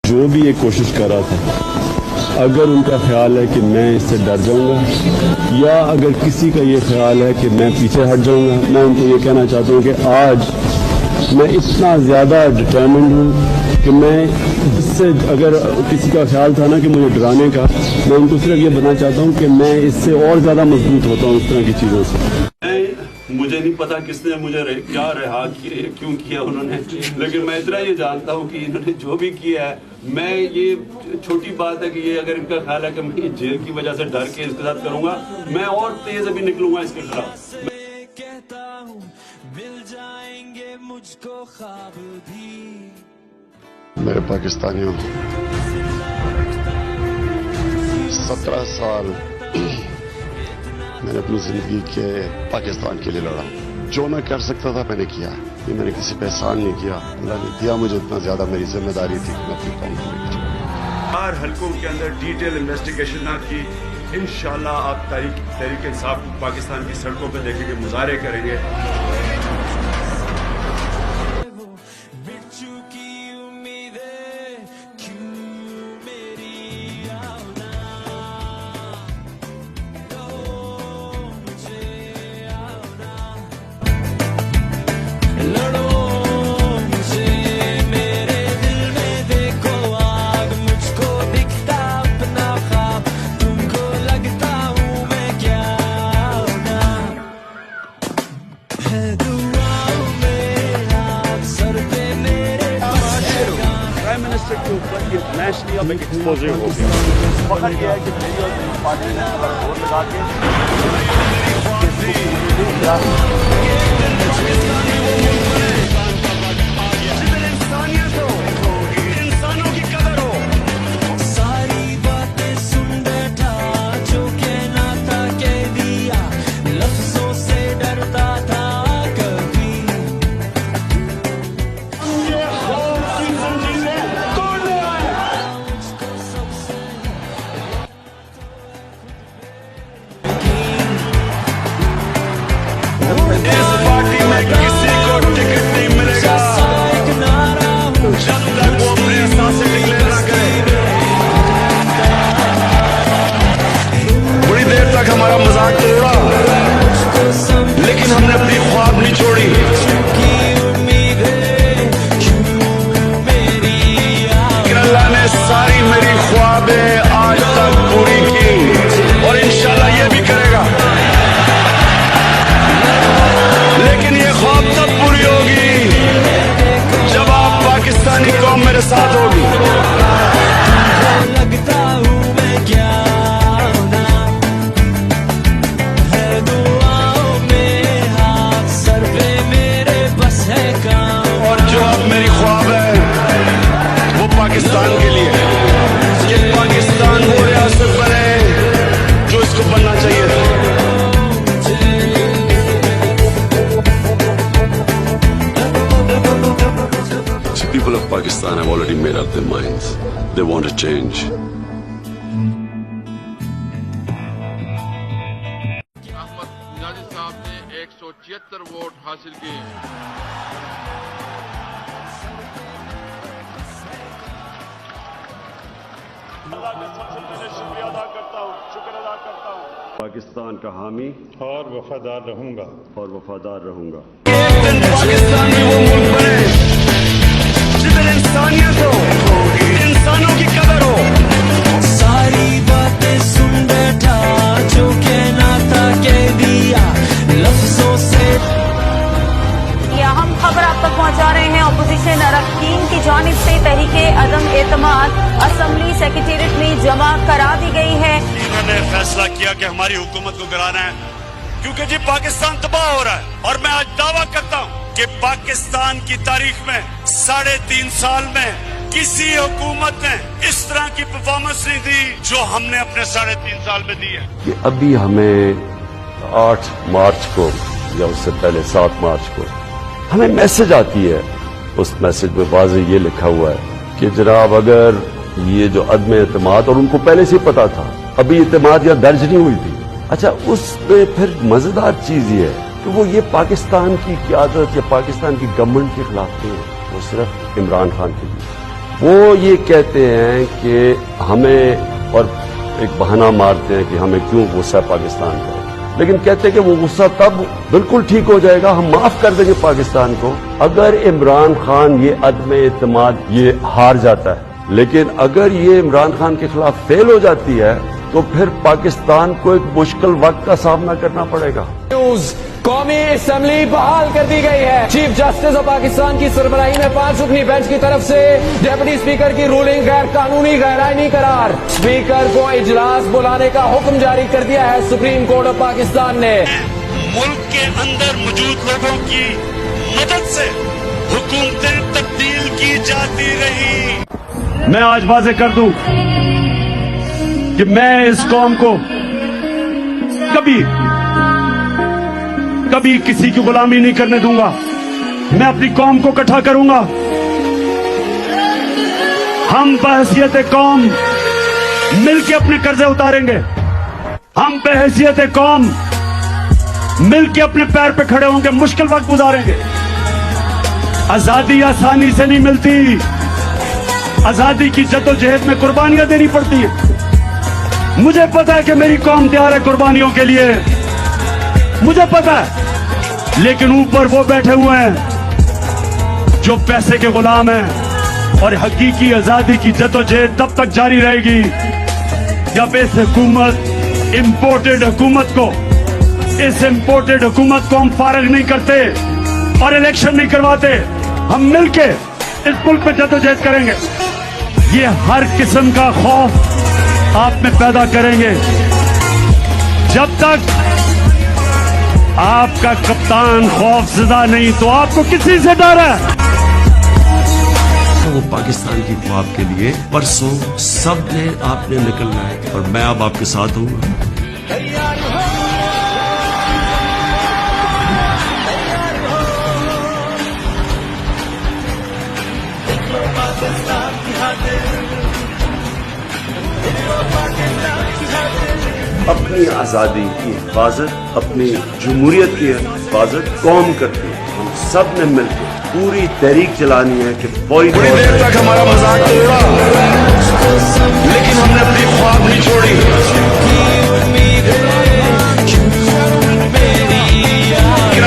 जो भी ये कोशिश कर रहा था, अगर उनका ख्याल है कि मैं इससे डर जाऊंगा या अगर किसी का ये ख्याल है कि मैं पीछे हट जाऊंगा, मैं उनको ये कहना चाहता हूँ कि आज मैं इतना ज़्यादा डिटर्मिन्ड हूँ कि मैं इससे, अगर किसी का ख्याल था ना कि मुझे डराने का, मैं उनको सिर्फ ये बताना चाहता हूँ कि मैं इससे और ज़्यादा मजबूत होता हूँ इस तरह की चीज़ों से। मुझे नहीं पता किसने मुझे क्या रिहा किए, क्यों किया उन्होंने, लेकिन मैं इतना ये जानता हूँ कि इन्होंने जो भी किया है, मैं ये छोटी बात है कि ये अगर इनका ख्याल है कि मैं ये जेल की वजह से डर के इसके साथ करूंगा, मैं और तेज अभी निकलूंगा इसके खिलाफ। मेरे पाकिस्तानियों, 17 साल मैंने अपनी जिंदगी के पाकिस्तान के लिए लड़ा। जो मैं कर सकता था मैंने किया। ये मैंने किसी पे एहसान नहीं किया, अल्लाह ने दिया मुझे इतना ज्यादा, मेरी जिम्मेदारी थी कि मैं अपनी कौम को लेकर चलूं। 4 हलकों के अंदर डिटेल इन्वेस्टिगेशन ना की, इंशाल्लाह आप तहरीक इंसाफ पाकिस्तान की सड़कों पे देखेंगे, मुजाहरे करेंगे। के ऊपर इंटरनेशनली अब एक एक्सपोजर हो गया। वक्त यह है कि मेरी और मेरी पार्टी ने अगर जोर लगा के इंसानों की कदर हो, सारी बातें सुन बैठा जो कहना था कह दिया, लफ्जों से डरता था कभी। इस पार्टी में किसी को टिकट नहीं मिलेगा जब तक वो अपने सांसें डिक्लेयर ना करे। बड़ी देर तक हमारा मजाक तोड़ा, लेकिन हमने अपनी ख्वाब नहीं छोड़ी। अल्लाह ने सारी मेरी ख्वाबें आज तक पूरी की और इंशाल्लाह ये भी करेगा। लेकिन ये ख्वाब तब पूरी होगी जब आप पाकिस्तानी कौम मेरे साथ होगी। लगता हूँ मैं क्या ना है, दुआओं में हाथ सर पे मेरे बस है काम। और जो अब मेरी ख्वाब है वो पाकिस्तान के लिए है कि पाकिस्तान वो रियासत बने जो इसको बनना चाहिए। People of Pakistan have already made up their minds. They want to change. Ahmad Niazi साहब ने 176 वोट हासिल किए। शुक्रिया अदा करता हूँ, शुक्र अदा करता हूँ। पाकिस्तान का हामी और वफादार रहूंगा। और वफादार रहूंगा। एक दिन पाकिस्तान में वो मुल्क बने जिधर इंसानियत हो, इंसानों की कदर हो। सारी बातें सुन बैठा जो कहना था कह दिया, लफ्जों से। ये अहम खबर आप तक पहुंचा रहे हैं। अपोजिशन अरकान की जानिब से तहरीके अदम एतमाद असेंबली सेक्रेटेरिएट में जमा करा दी गई है। इन्होंने फैसला किया कि हमारी हुकूमत को गिराना है, क्योंकि जी पाकिस्तान तबाह हो रहा है। और मैं आज दावा करता हूँ कि पाकिस्तान की तारीख में 3.5 साल में किसी हुकूमत ने इस तरह की परफॉर्मेंस नहीं दी जो हमने अपने 3.5 साल में दी है। कि अभी हमें 8 मार्च को या उससे पहले 7 मार्च को हमें मैसेज आती है। उस मैसेज में वाज़ेह ये लिखा हुआ है कि जनाब अगर ये जो अदम एतमाद, और उनको पहले से पता था, अभी एतमाद यहाँ दर्ज नहीं हुई थी। अच्छा, उस पे फिर मजेदार चीज ये है कि वो ये पाकिस्तान की क़यादत या पाकिस्तान की गवर्नमेंट के खिलाफ नहीं है, वो सिर्फ इमरान खान के लिए। वो ये कहते हैं कि हमें, और एक बहाना मारते हैं कि हमें क्यों गुस्सा पाकिस्तान का है, लेकिन कहते हैं कि वो गुस्सा तब बिल्कुल ठीक हो जाएगा, हम माफ कर देंगे पाकिस्तान को अगर इमरान खान ये अदम एतमाद ये हार जाता है। लेकिन अगर ये इमरान खान के खिलाफ फेल हो जाती है तो फिर पाकिस्तान को एक मुश्किल वक्त का सामना करना पड़ेगा। न्यूज कौमी असेंबली बहाल कर दी गई है। चीफ जस्टिस ऑफ पाकिस्तान की सरबराही में 5 रुकनी बेंच की तरफ से डेप्यूटी स्पीकर की रूलिंग गैर कानूनी गैर आईनी करार। स्पीकर को इजलास बुलाने का हुक्म जारी कर दिया है सुप्रीम कोर्ट ऑफ पाकिस्तान ने। मुल्क के अंदर मौजूद लोगों की मदद से हुकूमतें तब्दील की जाती रही। मैं आज वाज़ेह कर दूं कि मैं इस कौम को कभी किसी की गुलामी नहीं करने दूंगा। मैं अपनी कौम को इकट्ठा करूंगा। हम बहैसियत कौम मिलके अपने कर्जे उतारेंगे। हम बहैसियत कौम मिलके अपने पैर पे खड़े होंगे, मुश्किल वक्त गुजारेंगे। आजादी आसानी से नहीं मिलती, आजादी की जद्दोजहद में कुर्बानियां देनी पड़ती है। मुझे पता है कि मेरी कौम तैयार है कुर्बानियों के लिए, मुझे पता है। लेकिन ऊपर वो बैठे हुए हैं जो पैसे के गुलाम हैं, और हकीकी आजादी की जद्दोजहद तब तक जारी रहेगी जब इस इंपोर्टेड हुकूमत को हम फारग नहीं करते और इलेक्शन नहीं करवाते। हम मिलके इस मुल्क में जद्दोजहद करेंगे। ये हर किस्म का खौफ आप में पैदा करेंगे। जब तक आपका कप्तान खौफज़दा नहीं तो आपको किसी से डर है? वो पाकिस्तान की ख्वाब के लिए परसों सब ने आपने निकलना है और मैं अब आपके साथ हूँ। अपनी आजादी की हिफाजत, अपनी जमहूरियत की हिफाजत कौम करती है। हम सब ने मिलकर पूरी तहरीक चलानी है कि कोई बड़ी देर तक हमारा मजाक उड़ा, लेकिन हमने अपनी ख्वाब नहीं छोड़ी।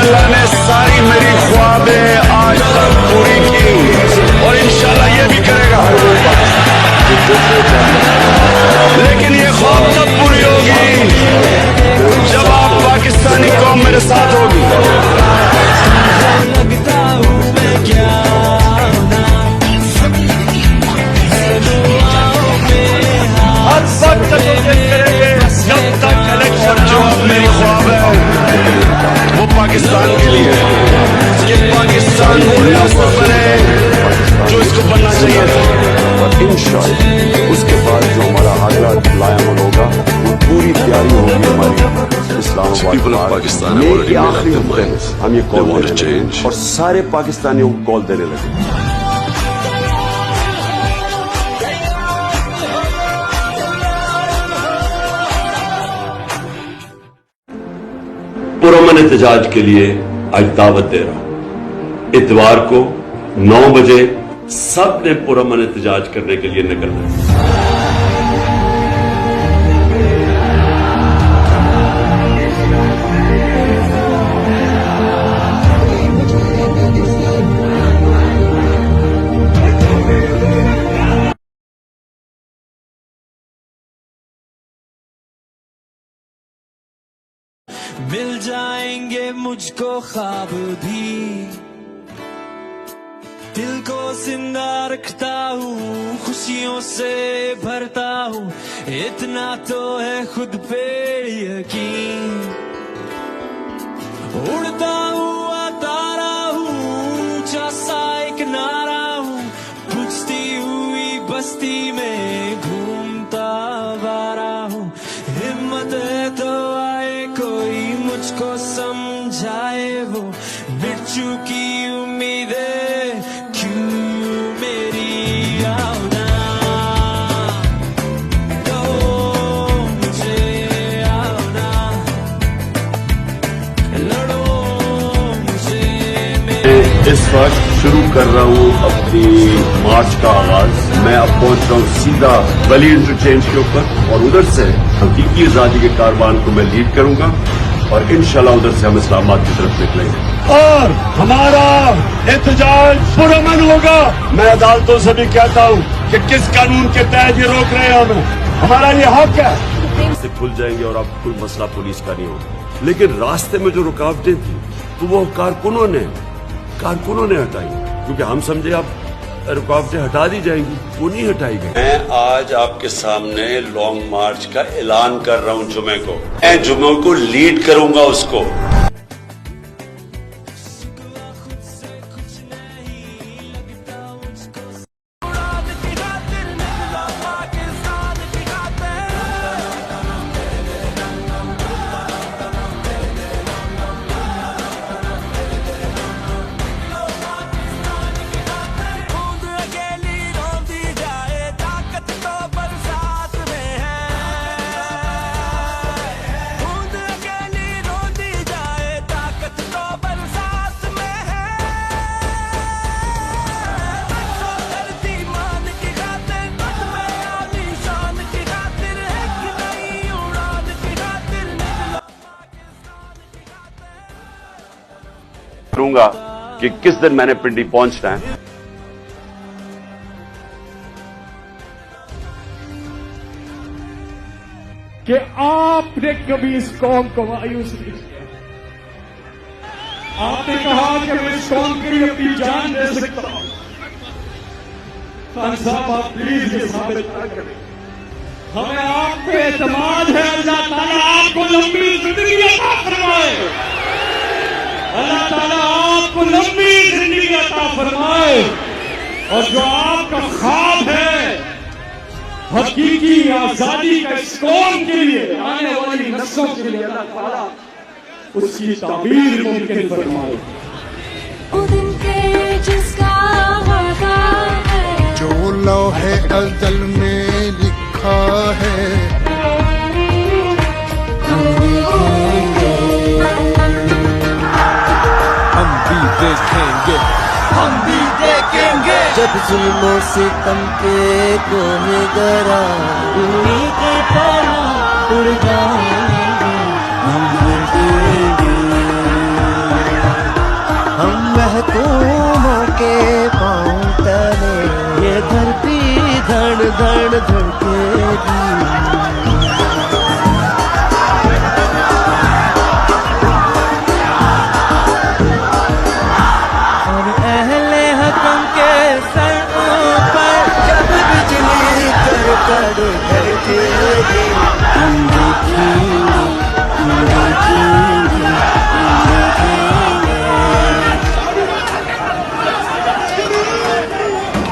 अल्लाह ने सारी मेरी ख्वाबें आज तक पूरी की और इंशाल्लाह ये भी करेगा। लेकिन ये ख्वाब तब पूरी होगी जब आप पाकिस्तानी कौम मेरे साथ होगी। लगता हूँ मैं क्या हद तक करेंगे जब तक इलेक्शन जो मेरी ख्वाब है वो पाकिस्तान के लिए, कि पाकिस्तान वो रियासत बने जो इसको बनना चाहिए था। और इंशाअल्लाह उसके बाद जो हमारा अगला लायामल होगा वो पूरी तैयारी होगी हमारी इस्लामाबाद में कि आखिरी हफ्ते में हम ये कॉल देने लगे और सारे पाकिस्तानियों को कॉल देने लगे। पुरअमन एहतजाज के लिए आज दावत दे रहा हूं। इतवार को 9 बजे सब ने पुरअमन एहतजाज करने के लिए निकलना है। मिल जाएंगे मुझको ख्वाब भी, दिल को जिंदा रखता हूँ, खुशियों से भरता हूँ, इतना तो है खुद पे यकीन। उड़ता हुआ तारा हूँ, ऊंचा सा एक नारा हूँ, बुझती हुई बस्ती में घूमता बारा हूँ। हिम्मत है तो आए कोई मुझको समझाए, वो मिट चुकी उम्मीदें क्यों मेरी आवना। तो मुझे आवना, लड़ो मुझे इस वक्त शुरू कर रहा हूँ अपनी मार्च का आगाज। मैं अब पहुंच रहा हूँ सीधा वली इंटरचेंज के ऊपर और उधर से हकीकी आजादी के कारवान को मैं लीड करूंगा और इंशाल्लाह उधर से हम इस्लामाबाद की तरफ निकलेंगे और हमारा एहतजाज पुरअमन होगा। मैं अदालतों से भी कहता हूँ कि किस कानून के तहत ये रोक रहे हैं हमें, हमारा ये हक है। से खुल जाएंगे और अब कोई मसला पुलिस का नहीं होगा, लेकिन रास्ते में जो रुकावटें थी तो वो कारकुनों ने हटाई, क्योंकि हम समझे अब रुकावटें हटा दी जाएंगी, वो नहीं हटाई गई। मैं आज आपके सामने लॉन्ग मार्च का ऐलान कर रहा हूं जुमे को। मैं जुमे को लीड करूंगा उसको। करूंगा कि किस दिन मैंने पिंडी पहुंचना है। कि आपने कभी इस कौम को मायूस नहीं किया। आपने कहा कि मैं इस कौम के लिए अपनी जान दे सकता हूं। खान साहब आप प्लीज ये साबित ना करें। हमें आप पे एतमाद है। अल्लाह ताला आपको लंबी जिंदगी अता फरमाए। अल्लाह ताला आपको लंबी जिंदगी अता फरमाए और जो आपका ख्वाब है हकीकी आजादी का इस कौम के लिए, आने वाली नस्लों के लिए, अल्लाह ताला उसकी ताबीर मुमकिन फरमाए। जो लौहे अज़ल में लिखा है हम भी देखेंगे जब जुल्मों से तम के गोहगरा उन्हीं के पाना उड़ जाएंगे। हम उड़ेंगे, हम महकूमों के पांव तले ये धरती धड़ धड़ धड़केगी।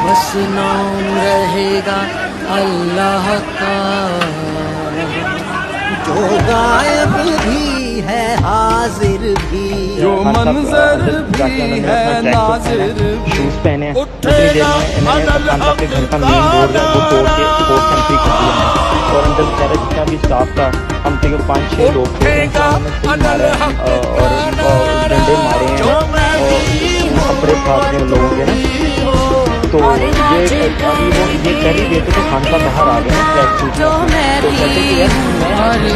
बस नाम रहेगा अल्लाह का, जो गायब भी है हाजिर भी, जो मंजर भी है नाजिर भी। शूज पहने उतनी देर में इन्होंने अपने घर का मेन डोर है वो तोड़ के स्पोर्ट्स एंट्री कर दिया है और अंदर बेचारा जितना भी स्टाफ था, हम थे 5-6 लोग थे, और डंडे मारे हैं और कपड़े फाड़ दिए लोगों के ना। तो ये अभी वो ये कर ही देते तो खान का बाहर आ गया ना ट्रैक सूट में, तो कहते कि यार मैं